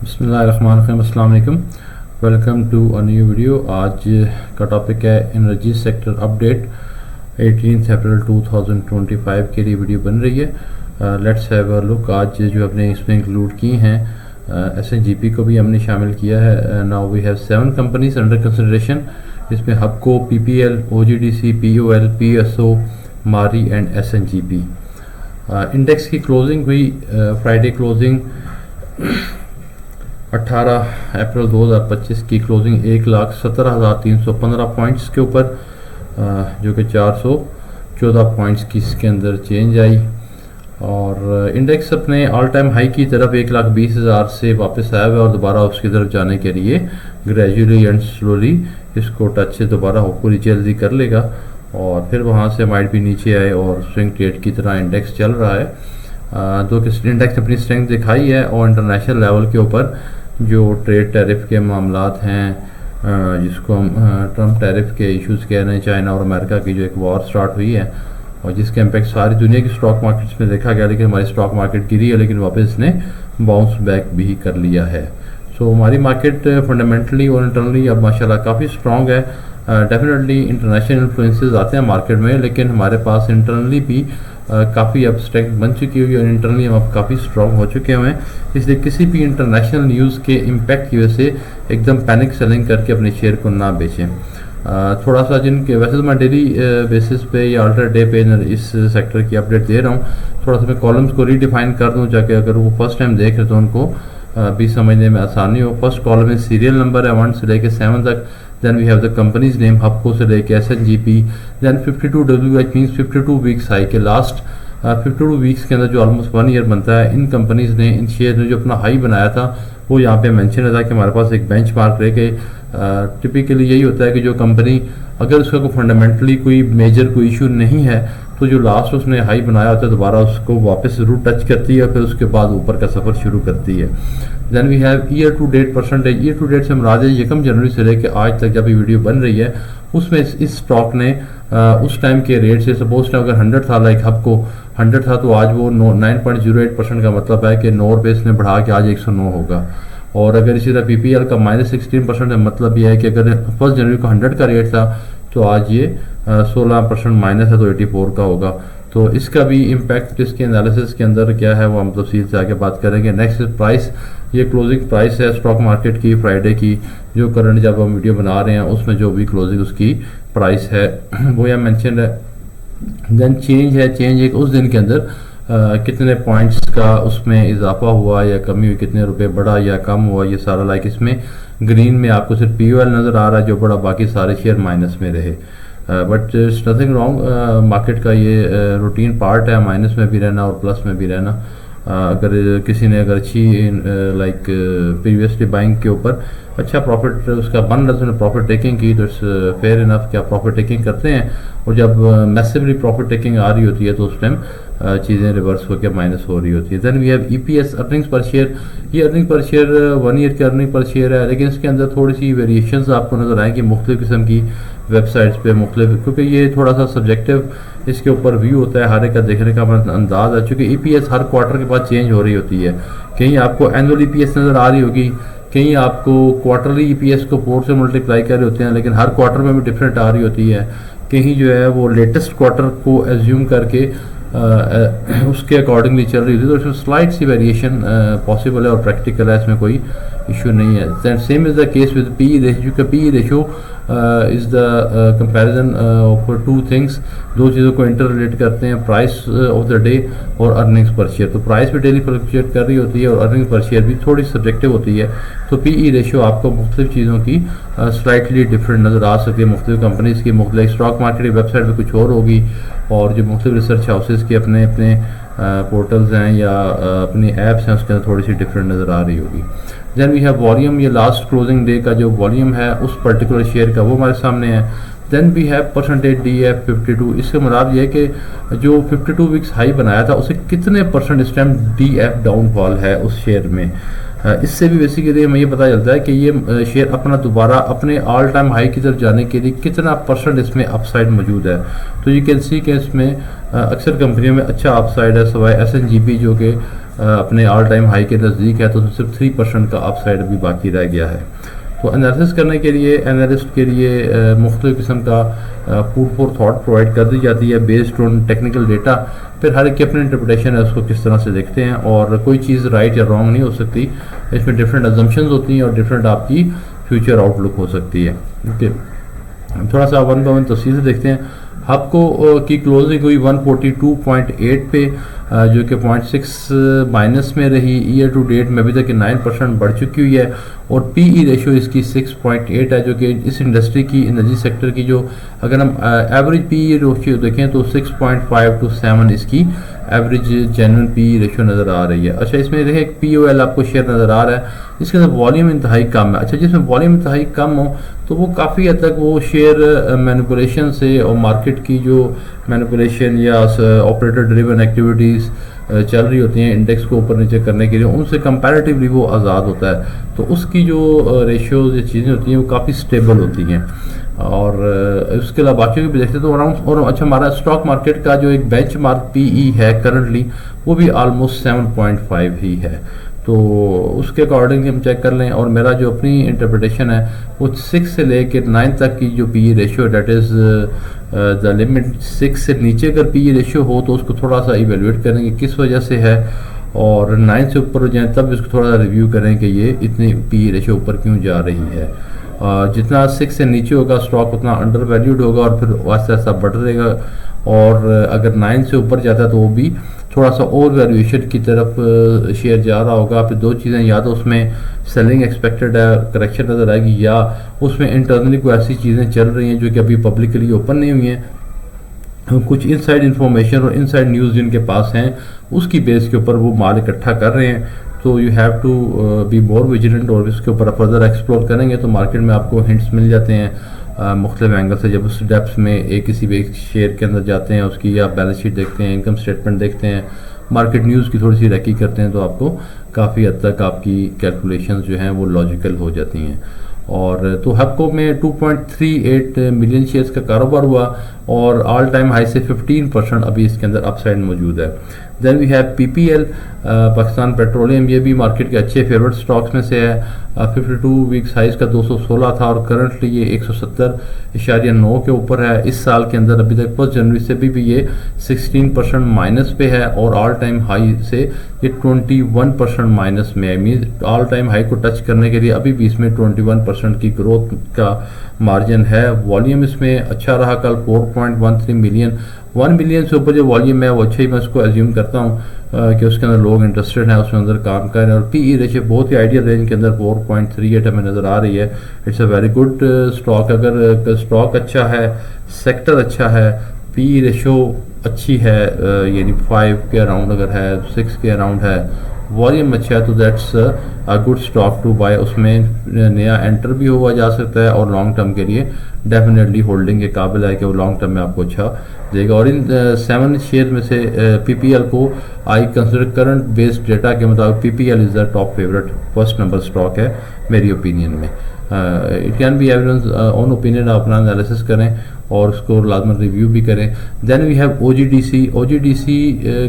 बिस्मिल्लाहिर्रहमानिर्रहीम, अस्सलाम वालेकुम। Welcome to a new video. आज का टॉपिक है एनर्जी सेक्टर अपडेट 18 अप्रैल 2025 के लिए वीडियो बन रही है। Let's have a look. आज जो हमने इसमें इंक्लूड की हैं SNGP को भी हमने शामिल किया है। Now we have 7 companies under consideration. इसमें Hubco, PPL, OGDC, POL, PSO, Mari and SNGP। Index की क्लोजिंग हुई फ्राइडे क्लोजिंग 18 अप्रैल 2025 की क्लोजिंग 1,17,315 पॉइंट्स के ऊपर, जो कि 414 पॉइंट्स की इसके अंदर चेंज आई। और इंडेक्स अपने ऑल टाइम हाई की तरफ 1,20,000 से वापस आया हुआ है और दोबारा उसकी तरफ जाने के लिए ग्रेजुअली एंड स्लोली इसको टच से दोबारा पूरी जल्दी कर लेगा और फिर वहाँ से माइट भी नीचे आए और स्विंग ट्रेड की तरह इंडेक्स चल रहा है। दो कि इंडेक्स अपनी स्ट्रेंथ दिखाई है और इंटरनेशनल लेवल के ऊपर जो ट्रेड टैरिफ के मामलात हैं, जिसको हम ट्रम्प टैरिफ के इश्यूज़ कह रहे हैं, चाइना और अमेरिका की जो एक वॉर स्टार्ट हुई है और जिसका इम्पैक्ट सारी दुनिया की स्टॉक मार्केट्स में देखा गया, लेकिन हमारी स्टॉक मार्केट गिरी है, लेकिन वापस इसने बाउंस बैक भी कर लिया है। सो हमारी मार्केट फंडामेंटली और इंटरनली अब माशाल्लाह काफ़ी स्ट्रॉन्ग है। डेफिनेटली इंटरनेशनल इन्फ्लुएंसेस आते हैं मार्केट में, लेकिन हमारे पास इंटरनली भी काफ़ी अब स्ट्रेंथ बन चुकी हुई है और इंटरनली हम अब काफ़ी स्ट्रॉन्ग हो चुके हैं। इसलिए किसी भी इंटरनेशनल न्यूज़ के इम्पैक्ट की वजह से एकदम पैनिक सेलिंग करके अपने शेयर को ना बेचें। थोड़ा सा जिनके वैसे तो मैं डेली बेसिस पे या अल्टर डे पे इस सेक्टर की अपडेट दे रहा हूँ, थोड़ा सा मैं कॉलम्स को रीडिफाइन कर दूँ जाके अगर वो फर्स्ट टाइम देख रहे तो उनको भी समझने में आसानी हो। फर्स्ट कॉलम में सीरियल नंबर है 1 से लेकर 7 तक। Then we have the company's name, Hubco से लेके SNGP। Then 52WH means 52 weeks high के लास्ट 52 वीक्स के अंदर जो ऑलमोस्ट 1 ईयर बनता है, इन कंपनीज ने, इन शेयर ने जो अपना हाई बनाया था वो यहाँ पे मेंशन था कि हमारे पास एक बेंचमार्क रह गए। टिपिकली यही होता है कि जो कंपनी अगर उसका कोई फंडामेंटली कोई मेजर कोई इशू नहीं है तो जो लास्ट उसने हाई बनाया होता है दोबारा उसको वापस रूट टच करती है, फिर उसके बाद ऊपर का सफ़र शुरू करती है। Then we have year to date percentage. Year to date से मुराद है 1 जनवरी से लेकर आज तक जब ये वीडियो बन रही है उसमें इस स्टॉक ने उस टाइम के रेट से, सपोज टाइम अगर 100 था, लाइक हबको 100 था तो आज वो 9.08% का मतलब है कि 9 रुपये इसने बढ़ा के आज 109 होगा। और अगर इसी तरह PPL का -16% है, मतलब ये है कि अगर 1 जनवरी को 100 का रेट था तो आज ये 16% माइनस है तो 84 का होगा। तो इसका भी इम्पैक्ट इसके एनालिसिस के अंदर क्या है वो हम तफसील से आगे बात करेंगे। नेक्स्ट प्राइस, ये क्लोजिंग प्राइस है स्टॉक मार्केट की फ्राइडे की, जो करंट जब हम वीडियो बना रहे हैं उसमें जो भी क्लोजिंग उसकी प्राइस है वो यहाँ मेंशन है। देन चेंज है, चेंज एक उस दिन के अंदर कितने पॉइंट्स का उसमें इजाफा हुआ या कमी हुई, कितने रुपए बढ़ा या कम हुआ, ये सारा लाइक इसमें ग्रीन में आपको सिर्फ POL नज़र आ रहा है जो बड़ा, बाकी सारे शेयर माइनस में रहे। But it's nothing wrong, market का ये रूटीन पार्ट है माइनस में भी रहना और प्लस में भी रहना। अगर किसी ने अगर अच्छी लाइक प्रीवियसली बाइंग के ऊपर अच्छा प्रॉफिट उसका बन रहा है, प्रॉफिट टेकिंग की, तो इट्स फेयर इनफ कि आप प्रॉफिट टेकिंग करते हैं। और जब मैसिवली प्रॉफिट टेकिंग आ रही होती है तो उस टाइम चीज़ें रिवर्स होकर माइनस हो रही होती है। Then we have EPS, earnings per share. ये अर्निंग पर शेयर 1 ईयर की अर्निंग पर शेयर है, लेकिन इसके अंदर थोड़ी सी वेरिएशंस आपको नज़र आएंगी मुख्तलिफ किस्म की वेबसाइट्स पे मुख्तलिफ, क्योंकि ये थोड़ा सा सब्जेक्टिव इसके ऊपर व्यू होता है, हर एक का देखने का अंदाज है। चूँकि EPS हर क्वार्टर के बाद चेंज हो रही होती है, कहीं आपको एनुअल EPS नज़र आ रही होगी, कहीं आपको क्वार्टरली EPS को 4 से मल्टीप्लाई कर रहे होते हैं, लेकिन हर क्वार्टर में भी डिफरेंट आ रही होती है। कहीं जो है वो लेटेस्ट क्वार्टर को एज्यूम करके उसके अकॉर्डिंगली चल रही होती है, तो इसमें स्लाइट सी वेरिएशन पॉसिबल है और प्रैक्टिकल है, इसमें कोई इशू नहीं है। Same is the case with PE ratio. का PE ratio is the comparison of 2 things, 2 चीज़ों को इंटर रिलेट करते हैं, प्राइस ऑफ द डे और अर्निंग्स पर शेयर। तो प्राइस भी डेली फ्लक्चुएट कर रही होती है और अर्निंग पर शेयर भी थोड़ी सब्जेक्टिव होती है। तो PE रेशियो आपको मुख्तलिफ चीज़ों की स्लाइटली डिफरेंट नज़र आ सकती है, मुख्तलिफ कंपनीज़ की, मुख्तलिफ स्टॉक मार्केट की वेबसाइट पर कुछ और होगी और जो मुख्तलिफ रिसर्च हाउसेज़ के अपने अपने पोर्टल्स हैं या अपनी ऐप्स हैं उसके अंदर थोड़ी सी डिफरेंट नज़र आ रही होगी। देन वी हैव वॉल्यूम, ये लास्ट क्लोजिंग डे का जो वॉल्यूम है उस पर्टिकुलर शेयर का वो हमारे सामने है। Then we have percentage DF 52। इसका मतलब ये है कि जो 52 वीक्स हाई बनाया था उसे कितने परसेंट इस टाइम DF डाउनफॉल है उस शेयर में। इससे भी बेसिकली हमें ये पता चलता है कि ये शेयर अपना दोबारा अपने ऑल टाइम हाई की तरफ जाने के लिए कितना परसेंट इसमें अपसाइड मौजूद है। तो यू कैन सी कि इसमें अक्सर कंपनियों में अच्छा अपसाइड है, सिवाय SNGP जो कि अपने ऑल टाइम हाई के नज़दीक है, तो उसमें सिर्फ 3% का अपसाइड अभी बाकी रह गया है। तो एनालिसिस करने के लिए एनालिस्ट के लिए मुख्तलिफ किस्म का फूड फॉर थॉट प्रोवाइड कर दी जाती है बेस्ड ऑन टेक्निकल डेटा। फिर हर एक की अपनी इंटरप्रिटेशन है, उसको किस तरह से देखते हैं, और कोई चीज़ राइट या रॉन्ग नहीं हो सकती। इसमें डिफरेंट अजम्पशंस होती हैं और डिफरेंट आपकी फ्यूचर आउटलुक हो सकती है। ओके, थोड़ा सा वन बाय वन तफसील से देखते हैं। हबको की क्लोजिंग हुई 142.8 पे, जो कि 0.6 माइनस में रही। ईयर टू डेट में अभी तक 9% बढ़ चुकी हुई है, और PE रेशो इसकी 6.8 है, जो कि इस इंडस्ट्री की, एनर्जी सेक्टर की, जो अगर हम एवरेज PE रेशो देखें तो 6.5 to 7 इसकी एवरेज जेन्युइन PE रेशो नज़र आ रही है। अच्छा, इसमें देखें POL आपको शेयर नज़र आ रहा है, इसके अंदर वॉल्यूम इंतहाई कम है। अच्छा, जिसमें वॉल्यूम इंतहाई कम हो तो वो काफ़ी हद तक वो शेयर मैनिपुलेशन से और मार्केट की जो मैनिपुलेशन या ऑपरेटर ड्रिवन एक्टिविटीज़ चल रही होती हैं इंडेक्स को ऊपर नीचे करने के लिए, उनसे कंपैरेटिवली वो आज़ाद होता है। तो उसकी जो रेशियोज या चीज़ें होती हैं वो काफ़ी स्टेबल होती हैं। और उसके अलावा बाकी भी देखते हैं तो अराउंड, और अच्छा, हमारा स्टॉक मार्केट का जो एक बेंचमार्क PE है करंटली, वो भी ऑलमोस्ट 7.5 ही है। तो उसके अकॉर्डिंग हम चेक कर लें, और मेरा जो अपनी इंटरप्रिटेशन है वो 6 से लेकर 9 तक की जो PE ratio, that is the limit 6 से नीचे अगर PE रेशियो हो तो उसको थोड़ा सा इवेलुएट करेंगे किस वजह से है, और 9 से ऊपर हो जाए तब इसको थोड़ा सा रिव्यू करें कि ये इतनी PE रेशियो ऊपर क्यों जा रही है। जितना 6 से नीचे होगा स्टॉक उतना अंडर वैल्यूड होगा और फिर आस्ते आस्ते बढ़ रहेगा, और अगर 9 से ऊपर जाता है तो वो भी थोड़ा सा ओवर वैल्यूएशन की तरफ शेयर जा रहा होगा। फिर दो चीज़ें, या तो उसमें सेलिंग एक्सपेक्टेड है, करेक्शन नज़र आएगी, या उसमें इंटरनली कोई ऐसी चीज़ें चल रही हैं जो कि अभी पब्लिकली ओपन नहीं हुई हैं। कुछ इनसाइड इंफॉर्मेशन और इनसाइड न्यूज़ जिनके पास हैं उसकी बेस के ऊपर वो माल इकट्ठा कर रहे हैं। तो you have to be more vigilant, और इसके ऊपर फर्दर एक्सप्लोर करेंगे तो मार्केट में आपको हिंट्स मिल जाते हैं मुख्तलिफ एंगल से। जब उस डेप्थ में एक किसी भी एक शेयर के अंदर जाते हैं, उसकी आप बैलेंस शीट देखते हैं, इनकम स्टेटमेंट देखते हैं, मार्केट न्यूज़ की थोड़ी सी रेकी करते हैं, तो आपको काफ़ी हद तक आपकी कैलकुलेशंस जो हैं वो लॉजिकल हो जाती हैं। और तो हबको में 2.38 मिलियन शेयर्स का कारोबार हुआ, और ऑल टाइम हाई से 15% अभी इसके अंदर अपसाइड मौजूद है। Then we have PPL, Pakistan petroleum, ये भी मार्केट के अच्छे फेवरेट स्टॉक्स में से है। 52 वीक्स हाइज का 216 था, और करंटली ये 170.9 के ऊपर है। इस साल के अंदर अभी तक 1 जनवरी से भी ये 16% माइनस पे है, और ऑल टाइम हाई से ये 21% माइनस में है। मीन ऑल टाइम हाई को टच करने के लिए अभी भी इसमें 21% की ग्रोथ का मार्जिन है। वॉल्यूम इसमें अच्छा रहा कल, 4.13 मिलियन, 1 मिलियन से ऊपर जो वॉल्यूम है वो अच्छा ही मैं उसको एज्यूम करता हूँ कि उसके अंदर लोग इंटरेस्टेड हैं, उसमें अंदर काम कर रहे हैं। और PE रेशियो बहुत ही आइडियल रेंज के अंदर 4.38 हमें नज़र आ रही है। It's a very good stock. अगर स्टॉक अच्छा है, सेक्टर अच्छा है, PE रेशियो अच्छी है, यानी 5 के अराउंड अगर है, 6 के अराउंड है, वॉल्यूम अच्छा है, तो that's a good stock to buy. उसमें नया एंटर भी हुआ जा सकता है, और लॉन्ग टर्म के लिए डेफिनेटली होल्डिंग के काबिल है कि वो लॉन्ग टर्म में आपको अच्छा देगा। और इन 7 शेयर में से PPL को I consider current based data के मुताबिक PPL is the top favourite, first number stock है मेरी ओपिनियन में। It can be everyone's own opinion, आप अपना एनालिसिस करें और उसको लाजमन रिव्यू भी करें। देन वी हैव OGDC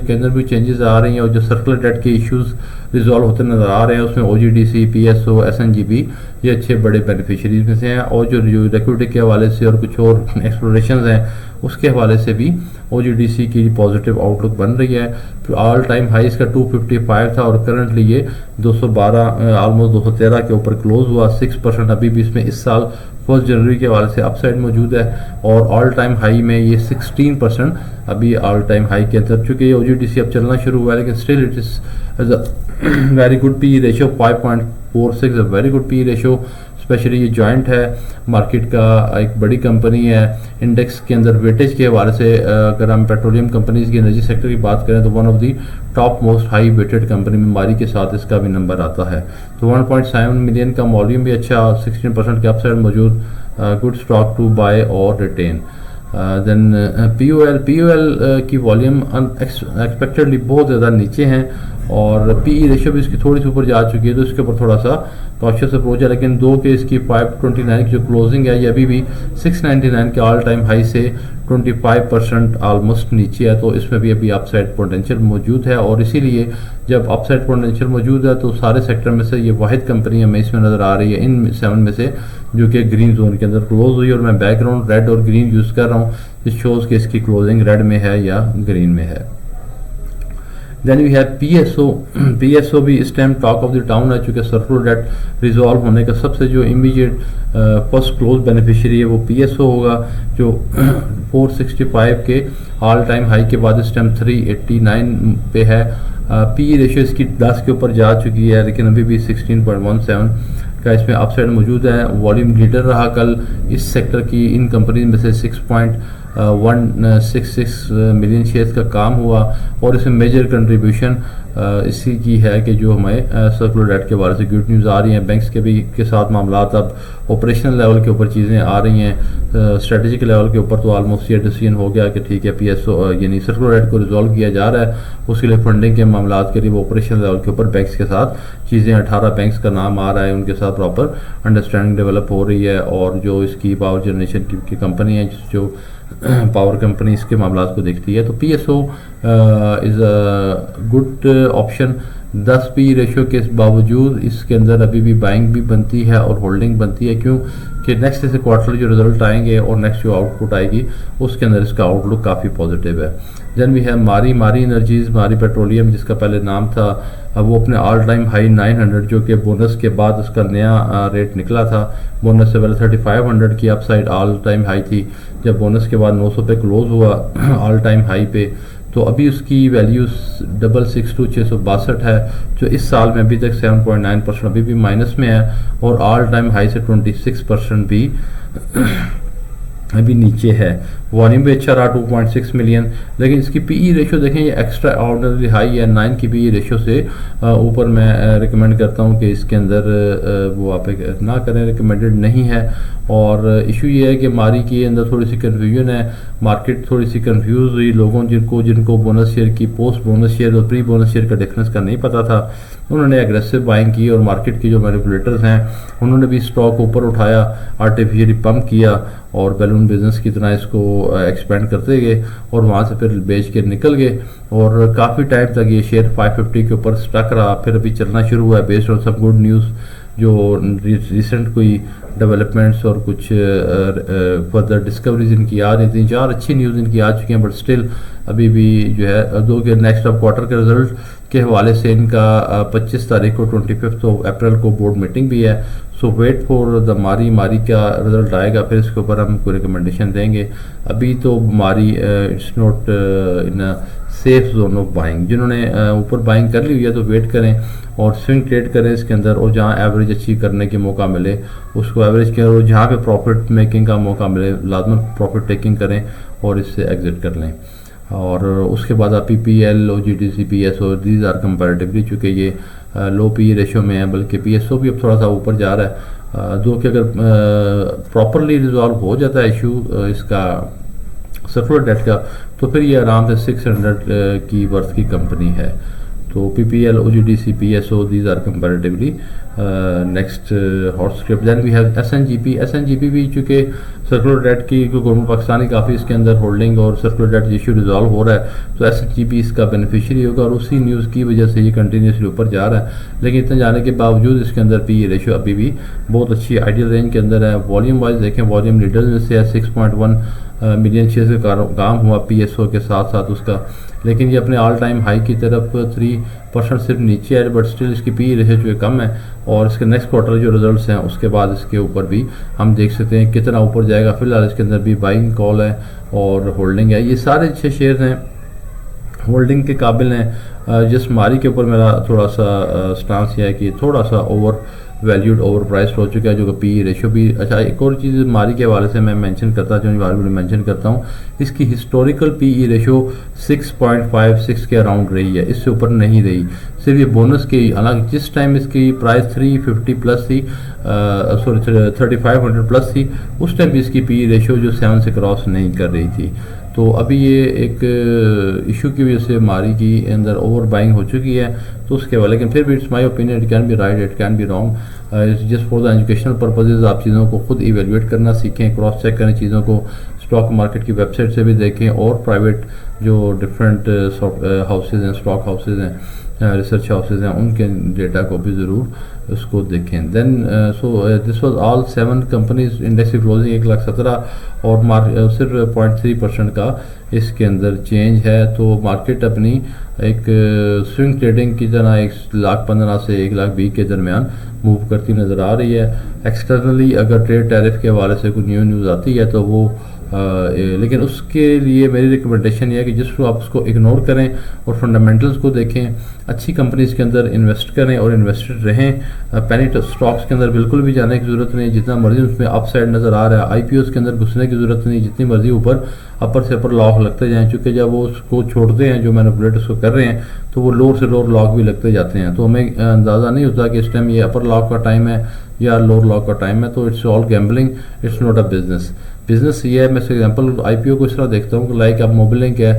के अंदर भी चेंजेस आ रही हैं, और जो सर्कुलर डेट के इश्यूज रिजॉल्व होते नज़र आ रहे हैं उसमें OGDC, PSO, SNGB ये अच्छे बड़े बेनिफिशरीज में से हैं। और जो लिक्विडिटी के हवाले से और कुछ और एक्सप्लोरेशन हैं उसके हवाले से भी OGDC की पॉजिटिव आउटलुक बन रही है। ऑल टाइम हाई इसका 255 था, और करंटली ये 212 ऑलमोस्ट 213 के ऊपर क्लोज हुआ। 6% अभी भी इसमें इस साल 1 जनवरी के हवाले से अपसाइड मौजूद है, और ऑल टाइम हाई में ये 16% अभी ऑल टाइम हाई के अंदर। चूँकि ये OGDC अब चलना शुरू हुआ है, लेकिन still it is very good PE ratio 5.46, very good PE ratio. Specially ये जॉइंट है, मार्केट का एक बड़ी कंपनी है। इंडेक्स के अंदर वेटेज के हवाले से अगर हम पेट्रोलियम कंपनीज की, एनर्जी सेक्टर की बात करें तो one of the top most high weighted company में मारी के साथ इसका भी नंबर आता है। तो 1.7 मिलियन का वॉल्यूम भी अच्छा, 16% के अपसाइड मौजूद, गुड स्टॉक टू बाय और रिटेन। देन POL की वॉल्यूम अनएक्सपेक्टेडली बहुत ज़्यादा नीचे हैं, और पीई रेशियो भी इसकी थोड़ी सी ऊपर जा चुकी है, तो इसके ऊपर थोड़ा सा कॉशियस अप्रोच है। लेकिन 2 के इसकी 529 की जो क्लोजिंग है ये अभी भी 699 के ऑल टाइम हाई से 25% ऑलमोस्ट नीचे है, तो इसमें भी अभी अपसाइड पोटेंशियल मौजूद है। और इसीलिए जब अपसाइड पोटेंशियल मौजूद है तो सारे सेक्टर में से ये वाहिद कंपनी हमें इसमें नज़र आ रही है इन 7 में से जो कि ग्रीन जोन के अंदर क्लोज हुई। और मैं बैकग्राउंड रेड और ग्रीन यूज़ कर रहा हूँ, इस शोज़ कि इसकी क्लोजिंग रेड में है या ग्रीन में है। Then we have PSO। PSO भी इस time talk of the town है, चूँकि सर्कुलर डेट रिजॉल्व होने का सबसे जो इमीडिएट फर्स्ट क्लोज बेनिफिशियरी है वो PSO होगा, जो 465 के ऑल टाइम हाई के बाद इस टाइम 389 पे है। PE रेशियो इसकी 10 के ऊपर जा चुकी है, लेकिन अभी भी 16.17 का इसमें अपसाइड मौजूद है। वॉल्यूम लीडर रहा कल इस सेक्टर की इन कंपनी में से 6.166 मिलियन शेयर्स का काम हुआ। और इसमें मेजर कंट्रीब्यूशन इसी की है कि जो हमें सर्कुलर डेट के बारे से गुड न्यूज़ आ रही हैं। बैंक्स के भी के साथ मामला अब ऑपरेशनल लेवल के ऊपर चीज़ें आ रही हैं। स्ट्रेटेजिक लेवल के ऊपर तो ऑलमोस्ट ये डिसीजन हो गया कि ठीक है PSO यानी सर्कुलर डेट को रिजॉल्व किया जा रहा है, उसके लिए फंडिंग के मामला के लिए वो ऑपरेशनल लेवल के ऊपर बैंक्स के साथ चीज़ें 18 बैंक्स का नाम आ रहा है, उनके साथ प्रॉपर अंडरस्टैंडिंग डेवलप हो रही है। और जो इसकी पावर जनरेशन की कंपनी है जो पावर कंपनी इसके मामला को देखती है, तो PSO is a good option. 10 PE ratio के बावजूद इसके अंदर अभी भी बाइंग भी बनती है और होल्डिंग बनती है, क्यों कि नेक्स्ट जैसे क्वार्टरली जो रिजल्ट आएंगे और नेक्स्ट जो आउटपुट आएगी उसके अंदर इसका आउटलुक काफ़ी पॉजिटिव है। देन वी है मारी एनर्जीज, मारी पेट्रोलियम जिसका पहले नाम था, अब वो अपने ऑल टाइम हाई 900 जो कि बोनस के बाद उसका नया रेट निकला था, बोनस से पहले 3500 की अपसाइड ऑल टाइम हाई थी, जब बोनस के बाद 900 पे क्लोज हुआ ऑल टाइम हाई पे, तो अभी उसकी वैल्यू 662 है, जो इस साल में अभी तक 7.9% अभी भी माइनस में है और ऑल टाइम हाई से 26% भी अभी नीचे है। वॉल्यूम भी अच्छा रहा 2.6 मिलियन, लेकिन इसकी PE रेशियो देखें ये एक्स्ट्रा ऑर्डिनरी हाई है 9 की PE रेशियो से ऊपर। मैं रिकमेंड करता हूँ कि इसके अंदर वो आप ना करें, रिकमेंडेड नहीं है। और इशू ये है कि मारी के अंदर थोड़ी सी कन्फ्यूजन है, मार्केट थोड़ी सी कंफ्यूज हुई, लोगों जिनको बोनस शेयर की पोस्ट बोनस शेयर और प्री बोनस शेयर का डिफरेंस का नहीं पता था, उन्होंने एग्रेसिव बाइंग की और मार्केट के जो मैनिपुलेटर्स हैं उन्होंने भी स्टॉक ऊपर उठाया, आर्टिफिशियली पंप किया और बैलून बिजनेस की तरह इसको एक्सपेंड करते गए और वहाँ से फिर बेच के निकल गए। और काफ़ी टाइम तक ये शेयर 550 के ऊपर स्टक रहा, फिर अभी चलना शुरू हुआ है बेस्ड ऑन सब गुड न्यूज़, जो रिसेंट कोई डेवलपमेंट्स और कुछ फर्दर डिस्कवरीज इनकी आ रही थी, 4 अच्छी न्यूज़ इनकी आ चुकी हैं, बट स्टिल अभी भी जो है 2 के नेक्स्ट ऑफ क्वार्टर के रिजल्ट के हवाले से इनका 25 तारीख को 25 अप्रैल को बोर्ड मीटिंग भी है। सो वेट फॉर द मारी का रिजल्ट आएगा, फिर इसके ऊपर हम कोई रिकमेंडेशन देंगे। अभी तो मारी it's not in safe zone of buying, जिन्होंने ऊपर बाइंग कर ली हुई है तो वेट करें और स्विंग ट्रेड करें इसके अंदर, और जहां एवरेज अचीव करने के मौका मिले उसको एवरेज करें, और जहां पे प्रॉफिट मेकिंग का मौका मिले लाजमन प्रॉफिट टेकिंग करें और इससे एग्जिट कर लें। और उसके बाद आप PPL, OGDC, PSO these are comparatively, चूँकि ये लो PE रेशियो में है, बल्कि PSO भी अब थोड़ा सा ऊपर जा रहा है। जो कि अगर प्रॉपरली रिजॉल्व हो जाता है इशू इसका सर्कुलर डेट का, तो फिर ये आराम से 600 की वर्थ की कंपनी है। तो PPL, OGDC, PSO these are comparatively next hot script. Then we have SNGP भी चूँकि सर्कुलर डेट की गवर्नमेंट पाकिस्तानी काफ़ी इसके अंदर होल्डिंग और सर्कुलर डेट इशू रिजॉल्व हो रहा है, तो SNGP इसका बेनिफिशियरी होगा और उसी न्यूज़ की वजह से ये कंटिन्यूसली ऊपर जा रहा है। लेकिन इतना जाने के बावजूद इसके अंदर PE रेशियो अभी भी बहुत अच्छी आइडियल रेंज के अंदर है। वॉल्यूम वाइज देखें, वॉल्यूम लीडर में से है 6.1 मिलियन शेयर का काम हुआ PSO के साथ साथ उसका, लेकिन ये अपने ऑल टाइम हाई की तरफ 3% सिर्फ नीचे है, बट स्टिल इसकी PE रेशियो जो कम है। और इसके नेक्स्ट क्वार्टर जो रिजल्ट्स हैं उसके बाद इसके ऊपर भी हम देख सकते हैं कितना ऊपर जाएगा। फिलहाल इसके अंदर भी बाइंग कॉल है और होल्डिंग है, ये सारे अच्छे शेयर हैं, होल्डिंग के काबिल हैं। जिस मारी के ऊपर मेरा थोड़ा सा स्टांस यह है कि थोड़ा सा ओवर वैल्यूड ओवर प्राइस हो चुका है, जो कि PE रेशियो भी अच्छा। एक और चीज़ मारी के हवाले से मैं मेंशन करता हूँ, मेंशन करता हूँ, इसकी हिस्टोरिकल PE रेशियो 6.56 के अराउंड रही है, इससे ऊपर नहीं रही। सिर्फ ये बोनस की, हालांकि जिस टाइम इसकी प्राइस 350 प्लस थी, सॉरी 3500 प्लस थी, उस टाइम भी इसकी PE रेशियो जो 7 से क्रॉस नहीं कर रही थी। तो अभी ये एक इशू की वजह से मारी की अंदर ओवर बाइंग हो चुकी है, तो उसके बाद लेकिन फिर भी it's my opinion, it can be right, it can be wrong. Just for the educational purposes आप चीज़ों को खुद इवेल्युएट करना सीखें, क्रॉस चेक करें चीज़ों को, स्टॉक मार्केट की वेबसाइट से भी देखें और प्राइवेट जो डिफरेंट हाउसेज हैं, स्टॉक हाउसेज हैं, रिसर्च हाउसेज हैं, उनके डेटा को भी ज़रूर उसको देखें। Then this was all 7 companies, index की क्लोजिंग 1,17,000 और सिर्फ 0.3% का इसके अंदर चेंज है। तो मार्केट अपनी एक स्विंग ट्रेडिंग की तरह 1,15,000 से 1,20,000 के दरमियान मूव करती नज़र आ रही है। एक्सटर्नली अगर ट्रेड टैरिफ के हवाले से कोई न्यूज़ आती है तो वो लेकिन उसके लिए मेरी रिकमेंडेशन ये है कि जिसको आप उसको इग्नोर करें और फंडामेंटल्स को देखें, अच्छी कंपनीज़ के अंदर इन्वेस्ट करें और इन्वेस्टेड रहें। पैनिक स्टॉक्स के अंदर बिल्कुल भी जाने की ज़रूरत नहीं, जितना मर्जी उसमें अपसाइड नज़र आ रहा है। आईपीओस के अंदर घुसने की ज़रूरत नहीं, जितनी मर्जी ऊपर अपर से अपर लॉक लगते जाएँ, क्योंकि जब वो उसको छोड़ते हैं जो मैनिपुलेट उसको कर रहे हैं तो वो लोअर से लोअर लॉक भी लगते जाते हैं। तो हमें अंदाज़ा नहीं होता कि इस टाइम ये अपर लॉक का टाइम है या लोअर लॉक का टाइम है। तो it's all gambling, it's not a business. Business ये है, मैं एग्जांपल आईपीओ को इस तरह देखता हूँ कि लाइक अब मोबिलिंक है,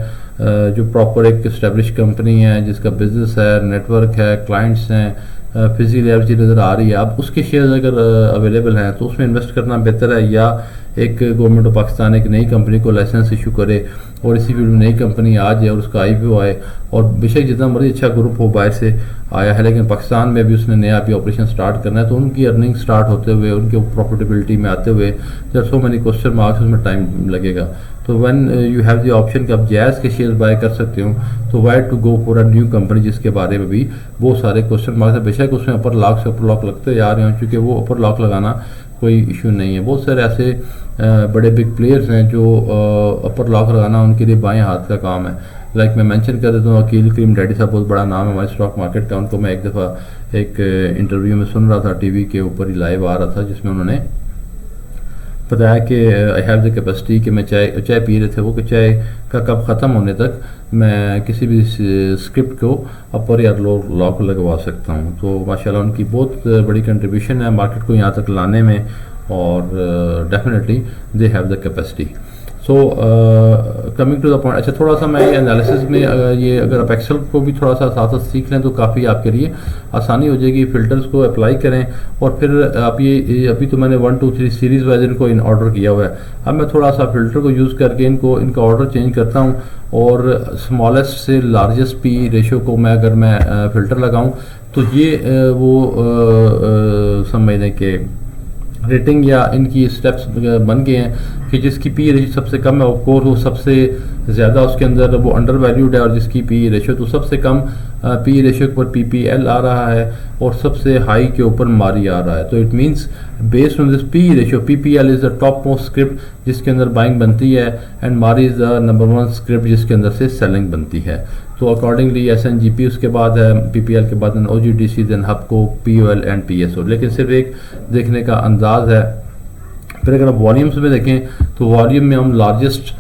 जो प्रॉपर एक एस्टेब्लिश कंपनी है जिसका बिजनेस है, नेटवर्क है, क्लाइंट्स हैं, फिजिकल एवरेज नज़र आ रही है। अब उसके शेयर्स अगर अवेलेबल हैं तो उसमें इन्वेस्ट करना बेहतर है, या एक गवर्नमेंट ऑफ पाकिस्तान एक नई कंपनी को लाइसेंस इशू करे और इसी फील्ड में नई कंपनी आ जाए और उसका आईपीओ आए, और बेशक जितना मर्जी अच्छा ग्रुप हो बाहर से आया है, लेकिन पाकिस्तान में भी उसने नया भी ऑपरेशन स्टार्ट करना है, तो उनकी अर्निंग स्टार्ट होते हुए, उनके प्रॉफिटेबिलिटी में आते हुए जब सो मैनी क्वेश्चन मार्क्स, उसमें टाइम लगेगा। तो when you have the option कि आप जायज़ के शेयर बाय कर सकते हो, तो why to go for a new company जिसके बारे में भी बहुत सारे क्वेश्चन मार्क्स है। बेशक उसमें अपर लॉक से अपर लॉक लगते जा रहे हैं, क्योंकि वो अपर लॉक लगाना कोई इशू नहीं है। बहुत सारे ऐसे बड़े बिग प्लेयर्स हैं जो अपर लॉक लगाना उनके लिए बाएं हाथ का काम है। लाइक मैं मेंशन कर देता हूँ, अकील करीम डैडी साहब बहुत बड़ा नाम है हमारे स्टॉक मार्केट का। उनको मैं एक दफ़ा एक इंटरव्यू में सुन रहा था, टीवी के ऊपर ही लाइव आ रहा था, जिसमें उन्होंने बताया कि आई हैव द कैपेसिटी कि मैं चाय पी रहे थे वो, कि चाय का कप ख़त्म होने तक मैं किसी भी स्क्रिप्ट को अपर या लोअर लॉक लगवा सकता हूँ। तो माशाल्लाह उनकी बहुत बड़ी कंट्रीब्यूशन है मार्केट को यहाँ तक लाने में, और definitely they have the capacity. So coming to the point, अच्छा थोड़ा सा मैं एनालिसिस में ये अगर आप एक्सेल को भी थोड़ा सा साथ साथ सीख लें तो काफ़ी आपके लिए आसानी हो जाएगी। फ़िल्टर्स को अप्लाई करें और फिर आप ये अभी तो मैंने 1 2 3 सीरीज़ वाइज इनको इन ऑर्डर किया हुआ है। अब मैं थोड़ा सा फ़िल्टर को यूज़ करके इनका ऑर्डर चेंज करता हूँ, और स्मॉलेस्ट से लार्जेस्ट पी रेशो को अगर मैं फ़िल्टर लगाऊँ तो ये वो समझने के रेटिंग या इनकी स्टेप्स बन गए हैं कि जिसकी पी रेशो सबसे कम है ऑफकोर्स वो सबसे ज़्यादा उसके अंदर वो अंडर वैल्यूड है, और जिसकी पी रेशो तो सबसे कम पी रेशो के ऊपर पीपीएल आ रहा है और सबसे हाई के ऊपर मारी आ रहा है। तो it means based on this P ratio, PPL is the top most script जिसके अंदर बाइंग बनती है, एंड मारी इज़ द नंबर 1 स्क्रिप्ट जिसके अंदर से सेलिंग बनती है। तो अकॉर्डिंगली एसएनजीपी उसके बाद है, पीपीएल के बाद OGDC, then Hubco, POL and PSO. लेकिन सिर्फ एक देखने का अंदाज है। फिर अगर आप वॉल्यूम्स में देखें तो वॉल्यूम में हम लार्जेस्ट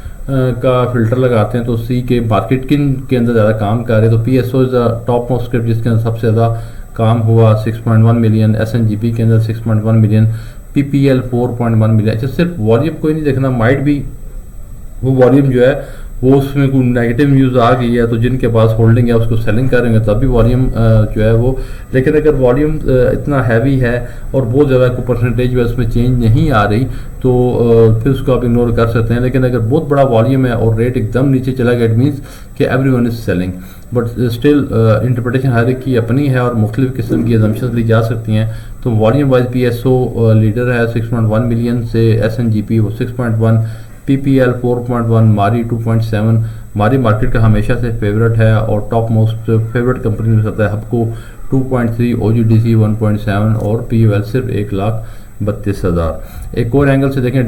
का फिल्टर लगाते हैं, तो सी के मार्केट किन के अंदर ज़्यादा काम कर रहे हैं, तो PSO is the top most script जिसके अंदर सबसे ज़्यादा काम हुआ 6.1 मिलियन, एसएनजीपी के अंदर 6.1 मिलियन, पीपीएल 4.1 मिलियन। अच्छा सिर्फ वॉल्यूम कोई नहीं देखना, माइट भी वो वॉल्यूम जो है वो उसमें कोई नेगेटिव न्यूज़ आ गई है तो जिनके पास होल्डिंग है उसको सेलिंग करेंगे तब भी वॉल्यूम जो है वो। लेकिन अगर वॉल्यूम इतना हैवी है और बहुत ज़्यादा कोई परसेंटेज में उसमें चेंज नहीं आ रही तो फिर उसको आप इग्नोर कर सकते हैं। लेकिन अगर बहुत बड़ा वॉल्यूम है और रेट एकदम नीचे चला गया, इट मीन्स कि everyone is selling, but still interpretation हर एक की अपनी है और मुख्तलिफ किस्म की एजम्पशंस ली जा सकती हैं। तो वॉल्यूम वाइज पीएसओ लीडर है 6.1 मिलियन से, एसएनजीपी वो 6.1, पीपीएल 4.1, मारी 2.7। मारी मार्केट का हमेशा से फेवरेट है और टॉप मोस्ट फेवरेट कंपनी में सकता है। हबको 2.3, ओजीडीसी 1.7 और पीओएल सिर्फ 1,32,000। एक और एंगल से देखें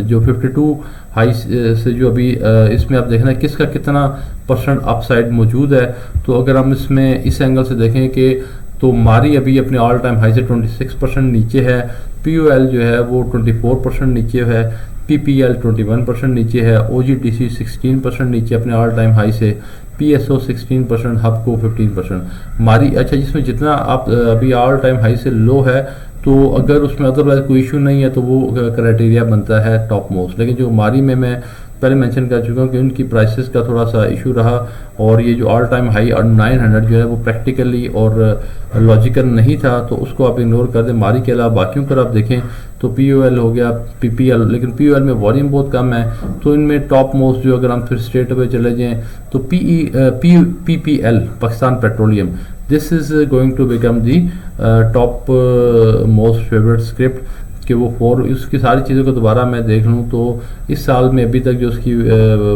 जो 52 हाई से जो अभी इसमें आप देखना किसका कितना परसेंट अपसाइड मौजूद है। तो अगर हम इसमें इस एंगल से देखें कि तो मारी अभी अपने ऑल टाइम हाई से 26% नीचे है, पीओएल जो है वो 24% नीचे है, पीपीएल 21% नीचे है, ओजीटीसी 16% नीचे अपने ऑल टाइम हाई से, पीएसओ 16%, हबको 15%। मारी अच्छा जिसमें जितना आप अभी ऑल टाइम हाई से लो है तो अगर उसमें अदरवाइज कोई इशू नहीं है तो वो क्राइटेरिया बनता है टॉप मोस्ट। लेकिन जो मारी में मैं पहले मेंशन कर चुका हूँ कि उनकी प्राइसेस का थोड़ा सा इशू रहा, और ये जो ऑल टाइम हाई 900 जो है वो प्रैक्टिकली और लॉजिकल नहीं था, तो उसको आप इग्नोर कर दें। मारी के अलावा बाकियों पर आप देखें तो POL हो गया, PPL, लेकिन POL में वॉल्यूम बहुत कम है, तो इनमें टॉप मोस्ट जो अगर हम फिर स्ट्रेट अवे चले जाएँ तो PPL Pakistan petroleum, this is going to become the top most favourite script कि वो उसकी सारी चीज़ों को दोबारा मैं देख लूँ तो इस साल में अभी तक जो उसकी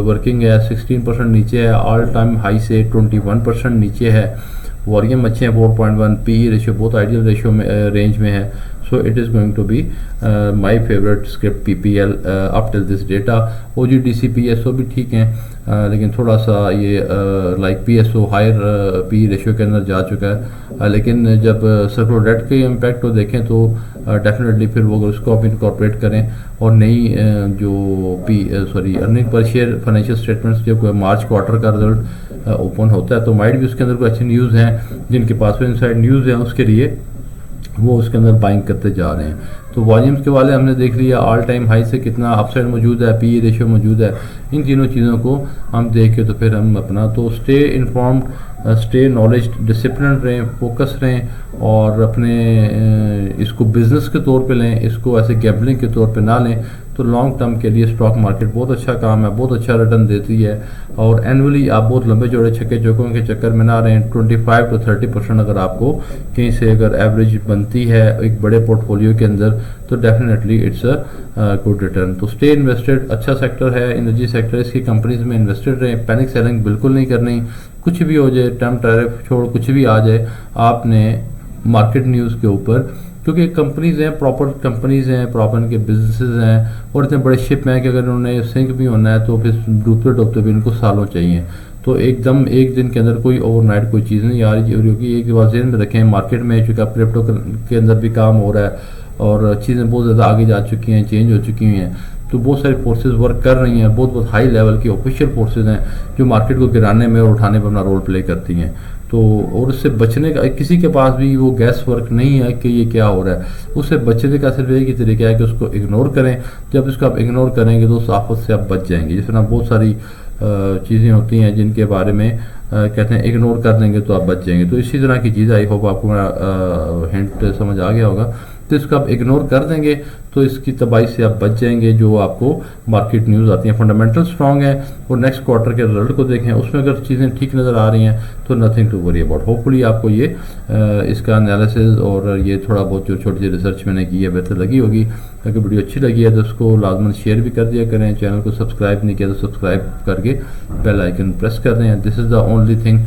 वर्किंग है 16% नीचे है, ऑल टाइम हाई से 21% नीचे है, वॉल्यूम अच्छे हैं 4.1, PE रेशियो बहुत आइडियल रेशियो में रेंज में है। So it is going to be my favourite script PPL up till this data. OGDC PSO भी ठीक हैं, लेकिन थोड़ा सा ये like PSO higher PE ratio के अंदर जा चुका है, लेकिन जब सर्कुलर डेट के इम्पैक्ट को देखें तो डेफिनेटली फिर वो उसको आप इनकॉर्पोरेट करें, और नई जो earning per share financial statements जब मार्च क्वार्टर का रिजल्ट ओपन होता है तो माइट भी उसके अंदर कोई अच्छी न्यूज़ हैं, जिनके पास वो इनसाइड न्यूज़ हैं उसके लिए वो उसके अंदर बाइंग करते जा रहे हैं। तो वॉल्यूम्स के वाले हमने देख लिया, ऑल टाइम हाई से कितना अपसाइड मौजूद है, PE रेशियो मौजूद है, इन तीनों चीज़ों को हम देख के तो फिर हम अपना तो stay informed, stay knowledge, discipline रहें, फोकस रहें, और अपने इसको बिज़नेस के तौर पे लें, इसको ऐसे गैम्बलिंग के तौर पे ना लें। तो लॉन्ग टर्म के लिए स्टॉक मार्केट बहुत अच्छा काम है, बहुत अच्छा रिटर्न देती है, और एनुअली आप बहुत लंबे जोड़े छक्के चौकों के चक्कर में ना रहें। 25 to 30% अगर आपको कहीं से अगर एवरेज बनती है एक बड़े पोर्टफोलियो के अंदर तो definitely it's a good return. तो स्टे इन्वेस्टेड, अच्छा सेक्टर है एनर्जी सेक्टर, इसकी कंपनीज में इन्वेस्टेड रहें, पैनिक सेलिंग बिल्कुल नहीं करनी, कुछ भी हो जाए, ट्रम्प टैरिफ छोड़ कुछ भी आ जाए, आपने मार्केट न्यूज़ के ऊपर, क्योंकि कंपनीज हैं, प्रॉपर कंपनीज हैं, प्रॉपर इनके बिजनेसेस हैं, और इतने बड़े शिप हैं कि अगर उन्होंने सिंक भी होना है तो फिर डूबते डूबते भी इनको सालों चाहिए। तो एकदम एक दिन के अंदर कोई ओवरनाइट कोई चीज़ नहीं आ रही, क्योंकि एक बात ज़हन में रखें, मार्केट में चूँकि क्रिप्टो के अंदर भी काम हो रहा है और चीज़ें बहुत ज़्यादा आगे जा चुकी हैं, चेंज हो चुकी हुई हैं, तो बहुत सारी फोर्सेस वर्क कर रही हैं, बहुत हाई लेवल की ऑफिशियल फोर्सेस हैं जो मार्केट को गिराने में और उठाने में अपना रोल प्ले करती हैं। तो और उससे बचने का किसी के पास भी वो गैस वर्क नहीं है कि ये क्या हो रहा है, उससे बचने का सिर्फ एक ही तरीका है कि उसको इग्नोर करें। जब इसको आप इग्नोर करेंगे तो उस आफत से आप बच जाएंगे। जिस तरह बहुत सारी चीज़ें होती हैं जिनके बारे में कहते हैं इग्नोर कर देंगे तो आप बच जाएंगे, तो इसी तरह की चीज़ आई होप आपको मेरा हिंट समझ आ गया होगा। तो इसको आप इग्नोर कर देंगे तो इसकी तबाही से आप बच जाएंगे। जो आपको मार्केट न्यूज़ आती हैं, फंडामेंटल स्ट्रॉन्ग है, और नेक्स्ट क्वार्टर के रिजल्ट को देखें, उसमें अगर चीज़ें ठीक नज़र आ रही हैं तो nothing to worry about. Hopefully आपको ये इसका एनालिसिस और ये थोड़ा बहुत जो छोटी सी रिसर्च मैंने की है बेहतर लगी होगी। अगर वीडियो अच्छी लगी है तो उसको लाजमन शेयर भी कर दिया करें, चैनल को सब्सक्राइब नहीं किया तो सब्सक्राइब करके बेल आइकन प्रेस कर दें। This is the only thing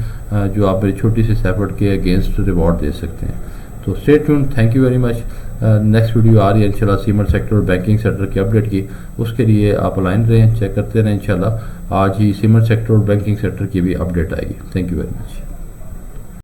जो आप मेरी छोटी सी एफर्ट के अगेंस्ट रिवॉर्ड दे सकते हैं। तो stay tuned, thank you very much. Next video आ रही है इंशाल्लाह सीमेंट सेक्टर और बैंकिंग सेक्टर की अपडेट की, उसके लिए आप अलाइन रहें, चेक करते रहें। इंशाल्लाह आज ही सीमेंट सेक्टर और बैंकिंग सेक्टर की भी अपडेट आएगी। Thank you very much.